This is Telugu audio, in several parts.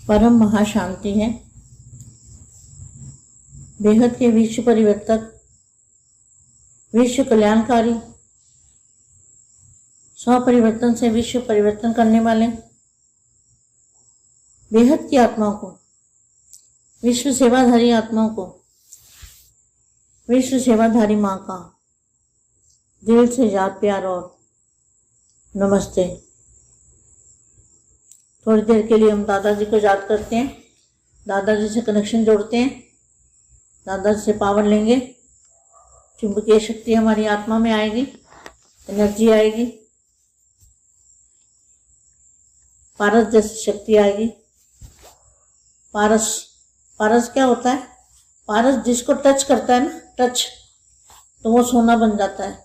परम महाशांति है। बेहद के विश्व परिवर्तक, विश्व कल्याणकारी, स्वपरिवर्तन से विश्व परिवर्तन करने वाले बेहद की आत्माओं को, विश्व सेवाधारी आत्माओं को, विश्व सेवाधारी माँ का दिल से याद, प्यार और नमस्ते। थोड़ी देर के लिए हम दादाजी को याद करते हैं, दादाजी से कनेक्शन जोड़ते हैं, दादाजी से पावर लेंगे। चुंबकीय शक्ति हमारी आत्मा में आएगी, एनर्जी आएगी, पारस जैसी शक्ति आएगी। पारस क्या होता है? पारस जिसको टच करता है ना, टच, तो वो सोना बन जाता है।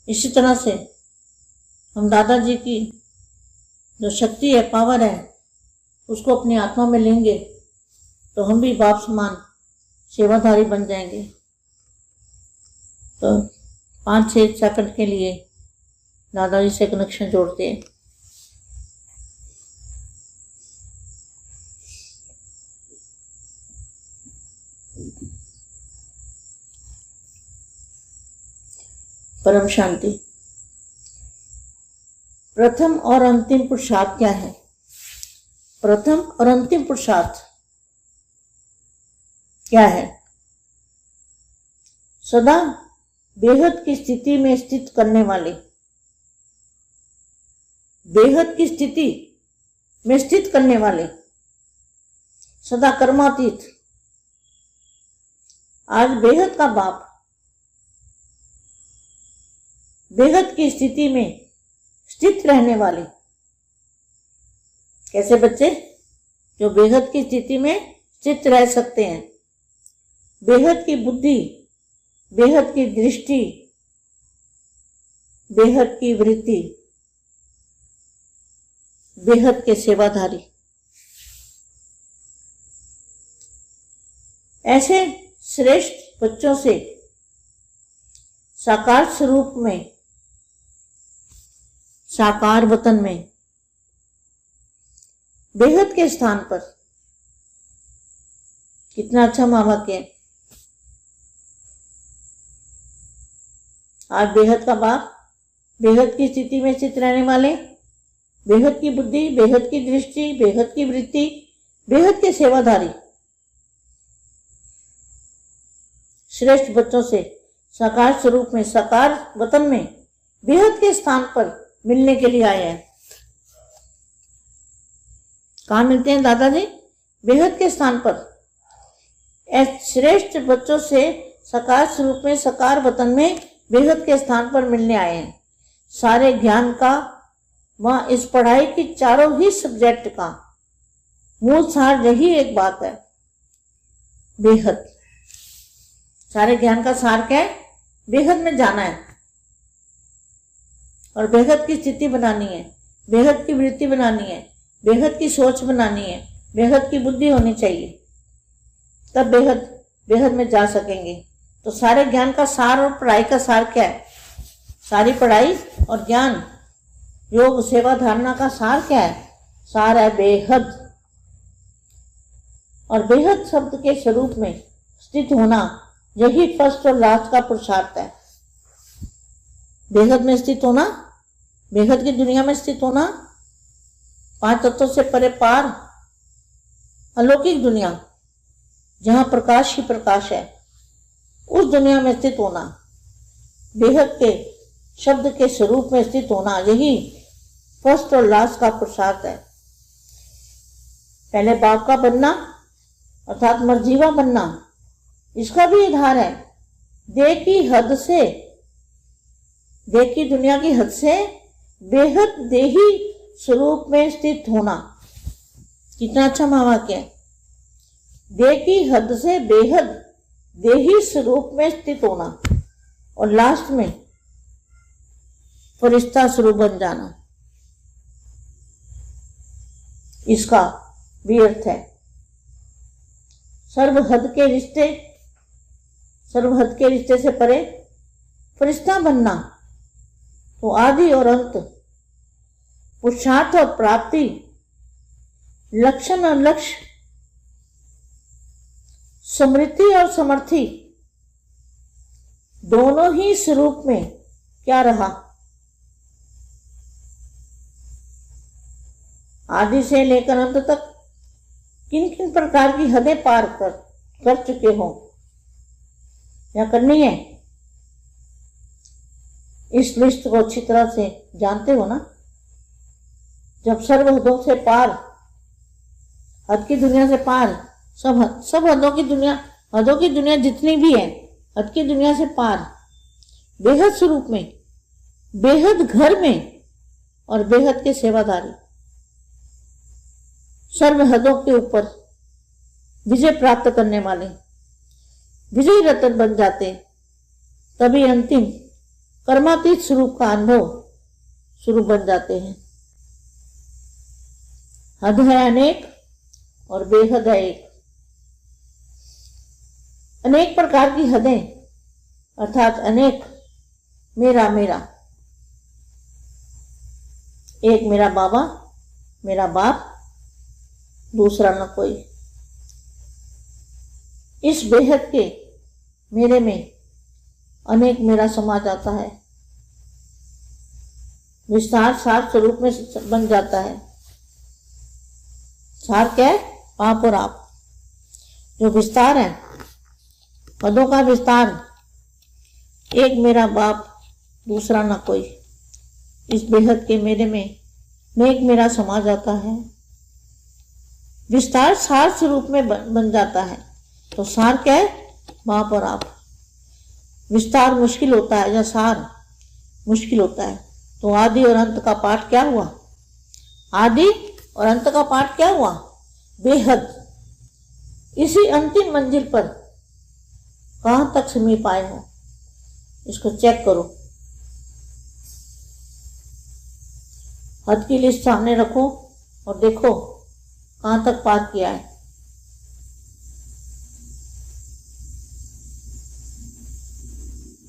इसी तरह से हम दादाजी की जो शक्ति है, पावर है, उसको अपनी आत्मा में लेंगे तो हम भी बाप समान सेवाधारी बन जाएंगे। तो 5-6 सेकंड के लिए दादाजी से कनेक्शन जोड़ते हैं। परम शांति। प्रथम और अंतिम पुरुषार्थ क्या है? प्रथम और अंतिम पुरुषार्थ क्या है? सदा बेहद की स्थिति में स्थित करने वाले, बेहद की स्थिति में स्थित करने वाले, सदा कर्मातीत, आज बेहद का बाप बेहद की स्थिति में स्थित रहने वाले। कैसे बच्चे? जो बेहद की स्थिति में स्थित रह सकते हैं। बेहद की बुद्धि, बेहद की दृष्टि, बेहद की वृत्ति, बेहद के सेवाधारी। ऐसे श्रेष्ठ बच्चों से साकार स्वरूप में, साकार वतन में, बेहद के स्थान पर, कितना अच्छा माँ वाक्य है। आज बेहद का बाप, बेहद की स्थिति में स्थित रहने वाले, बेहद की बुद्धि, बेहद की दृष्टि, बेहद की वृत्ति, बेहद के सेवाधारी श्रेष्ठ बच्चों से साकार स्वरूप में, साकार वतन में, बेहद के स्थान पर मिलने के लिए आए हैं। कहाँ मिलते हैं दादाजी? बेहद के स्थान पर। श्रेष्ठ बच्चों से साकार स्वरूप में, साकार वतन में, बेहद के स्थान पर मिलने आए हैं। सारे ज्ञान का व इस पढ़ाई की चारों ही सब्जेक्ट का मूल सार यही एक बात है, बेहद। सारे ज्ञान का सार क्या है? बेहद में जाना है और बेहद की स्थिति बनानी है, बेहद की वृत्ति बनानी है, बेहद की सोच बनानी है, बेहद की बुद्धि होनी चाहिए, तब बेहद में जा सकेंगे। तो सारे ज्ञान का सार और पढ़ाई का सार क्या है? सारी पढ़ाई और ज्ञान, योग, सेवा, धारणा का सार क्या है? सार है बेहद। और बेहद शब्द के स्वरूप में स्थित होना, यही फर्स्ट और लास्ट का पुरुषार्थ है। बेहद में स्थित होना, बेहद की दुनिया में स्थित होना, 5 तत्वों से परे पार अलौकिक दुनिया जहां प्रकाश ही प्रकाश है, उस दुनिया में स्थित होना, बेहद के शब्द के स्वरूप में स्थित होना, यही फर्स्ट और लास्ट का पुरुषार्थ है। पहले बाप का बनना अर्थात मर्जीवा बनना, इसका भी आधार है देह की हद से, देह की दुनिया की हद से बेहद देही स्वरूप में स्थित होना। कितना अच्छा महावाक्य है। देह की हद से बेहद देही स्वरूप में स्थित होना और लास्ट में फरिश्ता स्वरूप बन जाना, इसका भी अर्थ है। सर्वहद के रिश्ते से परे फरिश्ता बनना, तो आदि और अंत, पुरुषार्थ और प्राप्ति लक्षण और लक्ष्य, समृद्धि और समर्थी दोनों ही स्वरूप में क्या रहा? आदि से लेकर अंत तक किन किन प्रकार की हदें पार कर चुके हो या करनी है, इस लिस्ट को अच्छी तरह से जानते हो ना। जब सर्व हदों से पार, हद की दुनिया से पार, सब हदों की दुनिया जितनी भी है, हद की दुनिया से पार, बेहद स्वरूप में, बेहद घर में और बेहद के सेवादारी, सर्व हदों के ऊपर विजय प्राप्त करने वाले विजयी रतन बन जाते, तभी अंतिम कर्मातीत स्वरूप का अनुभव स्वरूप बन जाते हैं। हद है अनेक और बेहद है एक। अनेक प्रकार की हदें अर्थात अनेक मेरा मेरा, एक मेरा बाबा, मेरा बाप, दूसरा न कोई। इस बेहद के मेरे में अनेक मेरा समा जाता है, विस्तार सार स्वरूप में बन जाता है। सार क्या है? आप और आप। जो विस्तार है, पदों का विस्तार, एक मेरा बाप, दूसरा न कोई। इस बेहद के मेरे में नेक मेरा समा जाता है, विस्तार सार स्वरूप में बन जाता है। तो सार क्या है? बाप और आप। विस्तार मुश्किल होता है या सार मुश्किल होता है। तो आदि और अंत का पाठ क्या हुआ? आदि और अंत का पाठ क्या हुआ? बेहद। इसी अंतिम मंजिल पर कहां तक समीप आए हो, इसको चेक करो। हद की लिस्ट सामने रखो और देखो कहां तक पार किया है।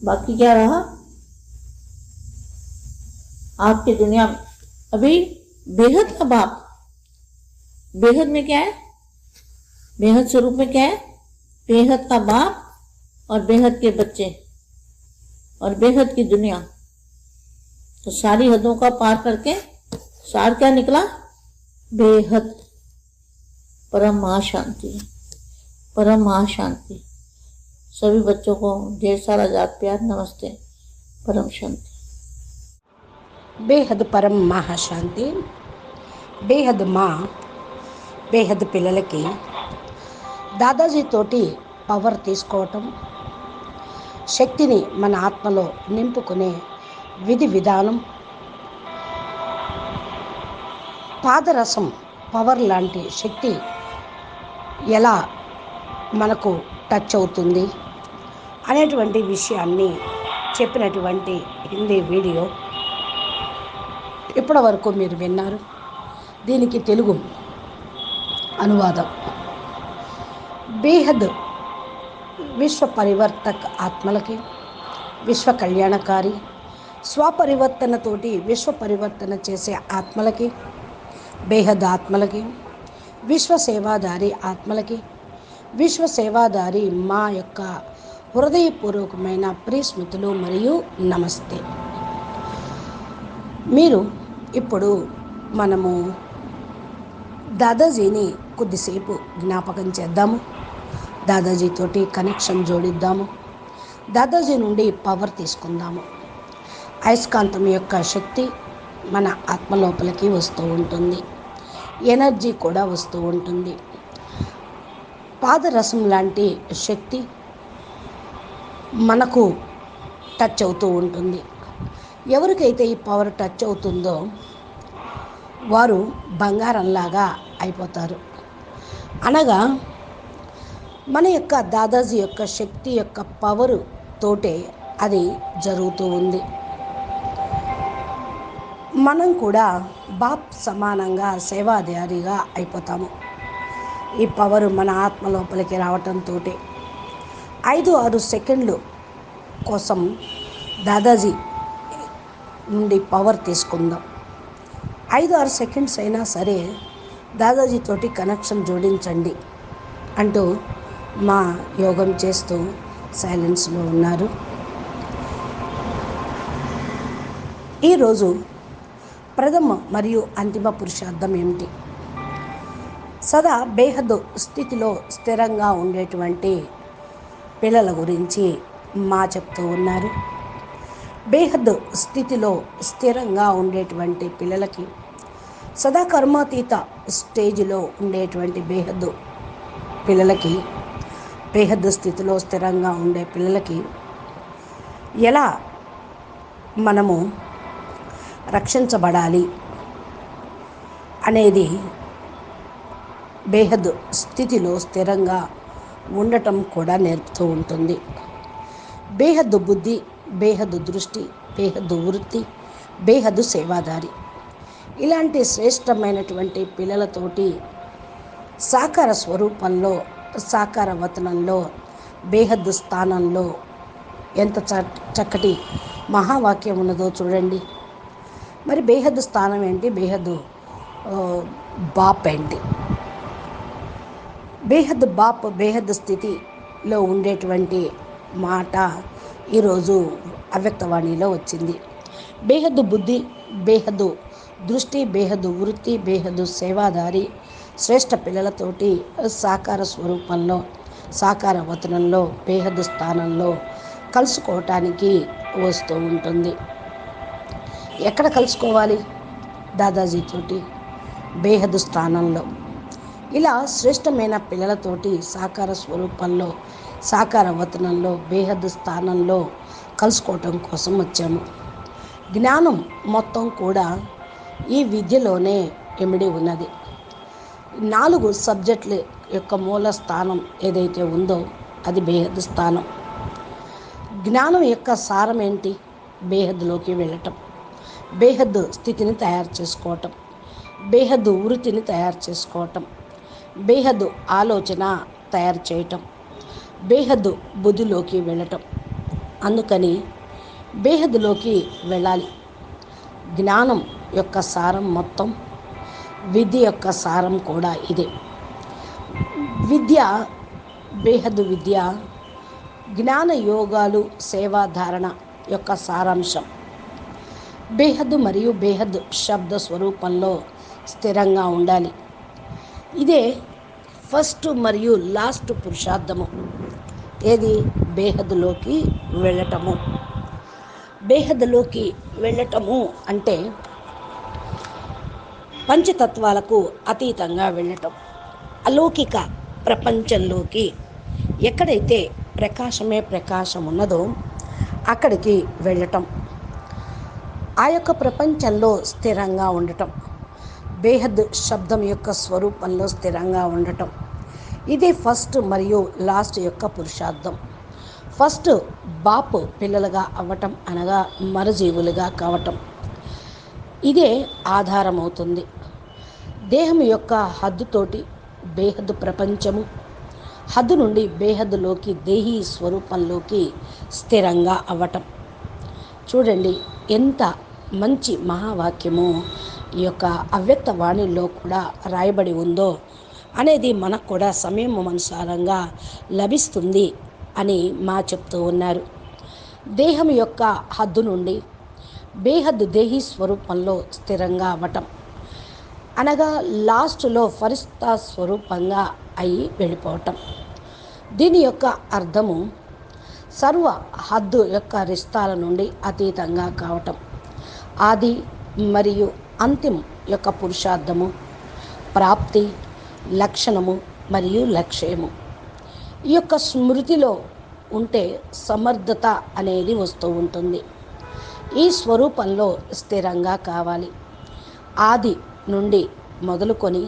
बाकी क्या रहा? आपकी दुनिया में अभी बेहद का बाप, बेहद में क्या है? बेहद स्वरूप में क्या है? बेहद का बाप और बेहद के बच्चे और बेहद की दुनिया। तो सारी हदों का पार करके सार क्या निकला? बेहद, परम महाशांति, परम महाशांति। सभी बच्चों को ढेर सारा याद प्यार नमस्ते, परम शांति। బేహద్ పరం మహాశాంతి. బేహద్ మా బేహద్ పిల్లలకి దాదాజీ తోటి పవర్ తీసుకోవటం, శక్తిని మన ఆత్మలో నింపుకునే విధి విధానం, పాదరసం పవర్ లాంటి శక్తి ఎలా మనకు టచ్ అవుతుంది అనేటువంటి విషయాన్ని చెప్పినటువంటి హిందీ వీడియో ఇప్పటి వరకు మీరు విన్నారు. దీనికి తెలుగు అనువాదం బేహద్ విశ్వ పరివర్తక ఆత్మలకి, విశ్వ కళ్యాణకారి, స్వపరివర్తనతోటి విశ్వ పరివర్తన చేసే ఆత్మలకి, బేహద్ ఆత్మలకి, విశ్వ సేవాదారి ఆత్మలకి, విశ్వ సేవాదారి మా యొక్క హృదయపూర్వకమైన ప్రియస్మృతులు మరియు నమస్తే. మీరు ఇప్పుడు మనము దాదాజీని కొద్దిసేపు జ్ఞాపకం చేద్దాము, దాదాజీతోటి కనెక్షన్ జోడిద్దాము, దాదాజీ నుండి పవర్ తీసుకుందాము. అయస్కాంతం యొక్క శక్తి మన ఆత్మ లోపలికి వస్తూ ఉంటుంది, ఎనర్జీ కూడా వస్తూ ఉంటుంది. పాదరసం లాంటి శక్తి మనకు టచ్ అవుతూ ఉంటుంది. ఎవరికైతే ఈ పవర్ టచ్ అవుతుందో వారు బంగారంలాగా అయిపోతారు. అనగా మన యొక్క దాదాజీ యొక్క శక్తి యొక్క పవరు తోటే అది జరుగుతూ ఉంది. మనం కూడా బాప్ సమానంగా సేవాదారిగా అయిపోతాము. ఈ పవరు మన ఆత్మ లోపలికి రావటంతో 5-6 సెకండ్లు కోసం దాదాజీ నుండి పవర్ తీసుకుందాం. 5-6 సెకండ్స్ అయినా సరే దాదాజీతోటి కనెక్షన్ జోడించండి అంటూ మా యోగం చేస్తూ సైలెన్స్లో ఉన్నారు. ఈరోజు ప్రథమ మరియు అంతిమ పురుషార్థం ఏమిటి? సదా బేహద్దు స్థితిలో స్థిరంగా ఉండేటువంటి పిల్లల గురించి మా చెప్తూ ఉన్నారు. బేహద్దు స్థితిలో స్థిరంగా ఉండేటువంటి పిల్లలకి, సదా కర్మాతీత స్టేజ్లో ఉండేటువంటి బేహద్దు పిల్లలకి, బేహద్దు స్థితిలో స్థిరంగా ఉండే పిల్లలకి ఎలా మనము రక్షించబడాలి అనేది, బేహద్దు స్థితిలో స్థిరంగా ఉండటం కూడా నేర్పుతూ ఉంటుంది. బేహద్దు బుద్ధి, బేహద్దు దృష్టి, బేహద్దు వృత్తి, బేహద్దు సేవాదారి, ఇలాంటి శ్రేష్టమైనటువంటి పిల్లలతోటి సాకార స్వరూపంలో, సాకార వతనంలో, బేహద్దు స్థానంలో ఎంత చక్కటి మహావాక్యం ఉన్నదో చూడండి. మరి బేహద్దు స్థానం ఏంటి? బేహద్దు బాప్ ఏంటి? బేహద్దు బాప్, బేహద్దు స్థితిలో ఉండేటువంటి మాట ఈరోజు అవ్యక్తవాణిలో వచ్చింది. బేహద్దు బుద్ధి, బేహద్దు దృష్టి, బేహద్దు వృత్తి, బేహద్దు సేవాదారి శ్రేష్ఠ పిల్లలతోటి సాకార స్వరూపంలో, సాకార వతనంలో, బేహద్దు స్థానంలో కలుసుకోవటానికి వస్తూ ఉంటుంది. ఎక్కడ కలుసుకోవాలి? దాదాజీతోటి బేహద్దు స్థానంలో. ఇలా శ్రేష్టమైన పిల్లలతోటి సాకార స్వరూపంలో, సాకార వతనంలో, బేహద్దు స్థానంలో కలుసుకోవటం కోసం వచ్చాము. జ్ఞానం మొత్తం కూడా ఈ విద్యలోనే ఇమిడి ఉన్నది. 4 సబ్జెక్టుల యొక్క మూల స్థానం ఏదైతే ఉందో అది బేహద్దు స్థానం. జ్ఞానం యొక్క సారం ఏంటి? బేహద్దులోకి వెళ్ళటం, బేహద్దు స్థితిని తయారు చేసుకోవటం, బేహద్దు వృత్తిని తయారు చేసుకోవటం, బేహద్దు ఆలోచన తయారు చేయటం, బేహద్దు బుద్ధిలోకి వెళ్ళటం. అందుకని బేహద్దులోకి వెళ్ళాలి. జ్ఞానం యొక్క సారం మొత్తం, విద్య యొక్క సారం కూడా ఇదే. విద్య, బేహద్దు విద్య, జ్ఞాన యోగాలు, సేవాధారణ యొక్క సారాంశం. బేహద్దు మరియు బేహద్దు శబ్ద స్వరూపంలో స్థిరంగా ఉండాలి. ఇదే ఫస్ట్ మరియు లాస్ట్ పురుషార్థము. ఏది? బేహద్దులోకి వెళ్ళటము. బేహద్దులోకి వెళ్ళటము అంటే పంచతత్వాలకు అతీతంగా వెళ్ళటం, అలౌకిక ప్రపంచంలోకి. ఎక్కడైతే ప్రకాశమే ప్రకాశం ఉన్నదో అక్కడికి వెళ్ళటం, ఆ యొక్క ప్రపంచంలో స్థిరంగా ఉండటం, బేహద్ శబ్దం యొక్క స్వరూపంలో స్థిరంగా ఉండటం. ఇదే ఫస్ట్ మరియు లాస్ట్ యొక్క పురుషార్థం. ఫస్ట్ బాపు పిల్లలుగా అవ్వటం, అనగా మరజీవులుగా కావటం. ఇదే ఆధారం అవుతుంది. దేహం యొక్క హద్దుతోటి బేహద్దు ప్రపంచము, హద్దు నుండి బేహద్దులోకి, దేహీ స్వరూపంలోకి స్థిరంగా అవ్వటం. చూడండి ఎంత మంచి మహావాక్యము ఈ యొక్క అవ్యక్త వాణిలో కూడా రాయబడి ఉందో అనేది మనకు కూడా సమయం అనుసారంగా లభిస్తుంది అని మా చెప్తూ ఉన్నారు. దేహం యొక్క హద్దు నుండి బేహద్దు దేహీ స్వరూపంలో స్థిరంగా అవ్వటం, అనగా లాస్ట్లో ఫరిస్తా స్వరూపంగా అయి వెళ్ళిపోవటం. దీని యొక్క అర్థము సర్వ హద్దు యొక్క రిస్తాల నుండి అతీతంగా కావటం. ఆది మరియు అంతిమ యొక్క పురుషార్థము, ప్రాప్తి, లక్షణము మరియు లక్ష్యము. ఈ యొక్క స్మృతిలో ఉంటే సమర్థత అనేది వస్తూ ఉంటుంది. ఈ స్వరూపంలో స్థిరంగా కావాలి. ఆది నుండి మొదలుకొని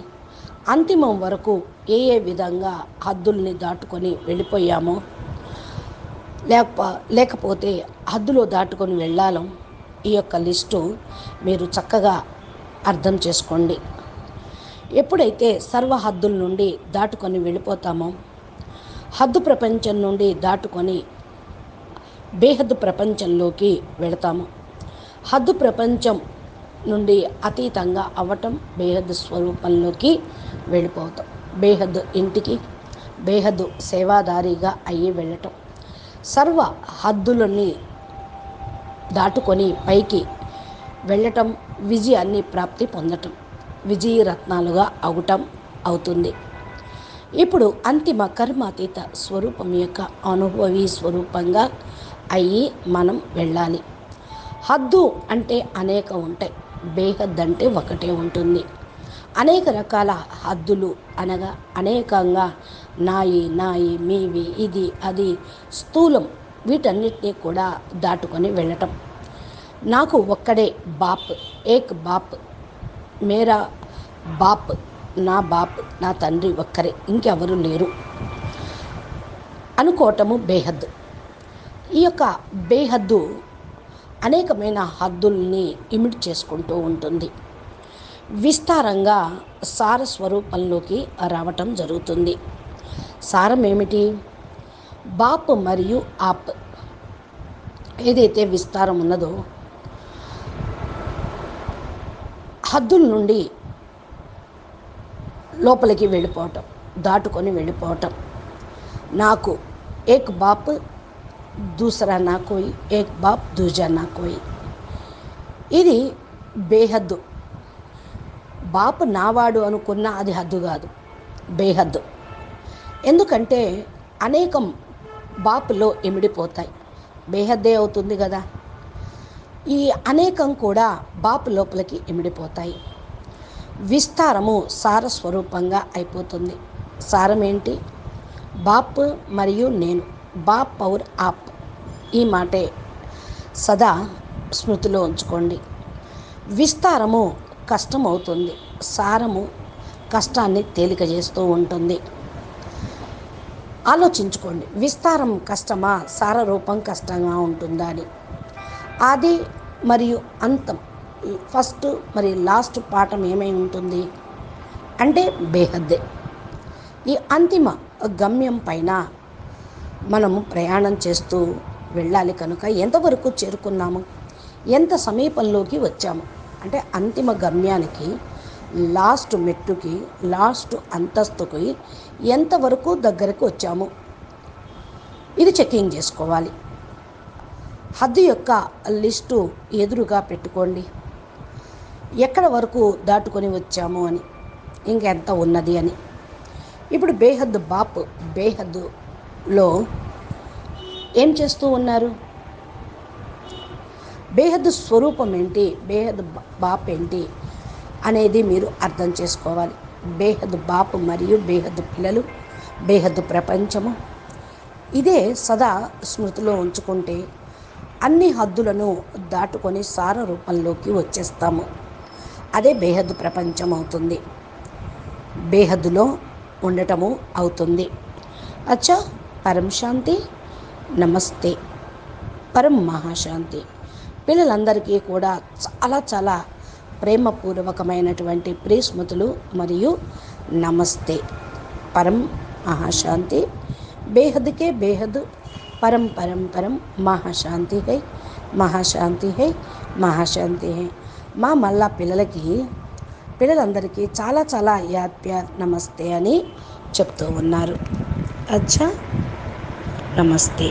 అంతిమం వరకు ఏ విధంగా హద్దుల్ని దాటుకొని వెళ్ళిపోయామో, లేకపోతే హద్దులో దాటుకొని వెళ్ళాలో, ఈ యొక్క లిస్టు మీరు చక్కగా అర్థం చేసుకోండి. ఎప్పుడైతే సర్వ హద్దుల నుండి దాటుకొని వెళ్ళిపోతామో, హద్దు ప్రపంచం నుండి దాటుకొని బేహద్దు ప్రపంచంలోకి వెళతాము. హద్దు ప్రపంచం నుండి అతీతంగా అవ్వటం, బేహద్ స్వరూపంలోకి వెళ్ళిపోవటం, బేహద్ ఇంటికి బేహద్ సేవాదారిగా అయ్యి వెళ్ళటం, సర్వ హద్దులని దాటుకొని పైకి వెళ్ళటం, విజయాన్ని ప్రాప్తి పొందటం, విజయరత్నాలుగా అవటం అవుతుంది. ఇప్పుడు అంతిమ కర్మాతీత స్వరూపం యొక్క అనుభవీ స్వరూపంగా అయ్యి మనం వెళ్ళాలి. హద్దు అంటే అనేక ఉంటాయి, బేహద్ అంటే ఒకటే ఉంటుంది. అనేక రకాల హద్దులు అనగా అనేకంగా నాయి నాయి మీవి ఇది అది స్థూలం వీటన్నిటినీ కూడా దాటుకొని వెళ్ళటం. నాకు ఒక్కడే బాప్, ఏక్ బాప్, మేరా బాప్, నా బాప్, నా తండ్రి ఒక్కరే, ఇంకెవరు లేరు అనుకోవటము బేహద్. ఈ యొక్క బేహద్దు అనేకమైన హద్దుల్ని ఇమిడి చేసుకుంటూ ఉంటుంది. విస్తారంగా సారస్వరూపంలోకి రావటం జరుగుతుంది. సారం ఏమిటి? బాప్ మరియు ఆప్ ఏదైతే విస్తారం ఉన్నదో హద్దుల నుండి లోపలికి వెళ్ళిపోవటం, దాటుకొని వెళ్ళిపోవటం. నాకు ఏక్ బాప్ దూసరా నా కోయి, ఏక్ బాప్ దూజా నా కోయి. ఇది బేహద్దు. బాప్ నావాడు అనుకున్న అది హద్దు కాదు, బేహద్దు. ఎందుకంటే అనేకం బాపులో ఇమిడిపోతాయి, బేహద్దే అవుతుంది కదా. ఈ అనేకం కూడా బాపు లోపలికి ఇమిడిపోతాయి. విస్తారము సారస్వరూపంగా అయిపోతుంది. సారం ఏంటి? బాప్ మరియు నేను, బాప్ పౌర్ ఆప్. ఈ మాటే సదా స్మృతిలో ఉంచుకోండి. విస్తారము కష్టం అవుతుంది, సారము కష్టాన్ని తేలిక చేస్తూ ఉంటుంది. ఆలోచించుకోండి, విస్తారం కష్టమా, సారరూపం కష్టంగా ఉంటుందా అని. ఆది మరియు అంతం, ఫస్ట్ మరియు లాస్ట్ పాఠం ఏమై ఉంటుంది అంటే బేహద్దే. ఈ అంతిమ గమ్యం పైన మనము ప్రయాణం చేస్తూ వెళ్ళాలి. కనుక ఎంతవరకు చేరుకున్నాము, ఎంత సమీపంలోకి వచ్చాము అంటే అంతిమ గమ్యానికి, లాస్ట్ మెట్టుకి, లాస్ట్ అంతస్తుకి ఎంతవరకు దగ్గరకు వచ్చాము ఇది చెకింగ్ చేసుకోవాలి. హద్దు యొక్క లిస్టు ఎదురుగా పెట్టుకోండి, ఎక్కడ వరకు దాటుకొని వచ్చాము అని, ఇంకెంత ఉన్నది అని. ఇప్పుడు బేహద్ బాప్ బేహద్దులో ఏం చేస్తూ ఉన్నారు? బేహద్ స్వరూపం ఏంటి, బేహద్ బాప్ ఏంటి అనేది మీరు అర్థం చేసుకోవాలి. బేహద్ బాప్ మరియు బేహద్ పిల్లలు, బేహద్ ప్రపంచము, ఇదే సదా స్మృతిలో ఉంచుకుంటే అన్ని హద్దులను దాటుకొని సార రూపంలోకి వచ్చేస్తాము. అదే బేహద్ ప్రపంచం అవుతుంది, బేహద్దులో ఉండటము అవుతుంది. అచ్చా, పరం శాంతి, నమస్తే, పరం మహాశాంతి. పిల్లలందరికీ కూడా చాలా చాలా ప్రేమపూర్వకమైనటువంటి ప్రియస్మృతులు మరియు నమస్తే. పరం మహాశాంతి, బేహద్కే బేహద్, పరం పరం పరం మహాశాంతి హై, మహాశాంతి హై, మహాశాంతి హై. మా మళ్ళా పిల్లలందరికీ చాలా చాలా యాద్ ప్యార్ నమస్తే అని చెప్తూ ఉన్నారు. అచ్చా, నమస్తే.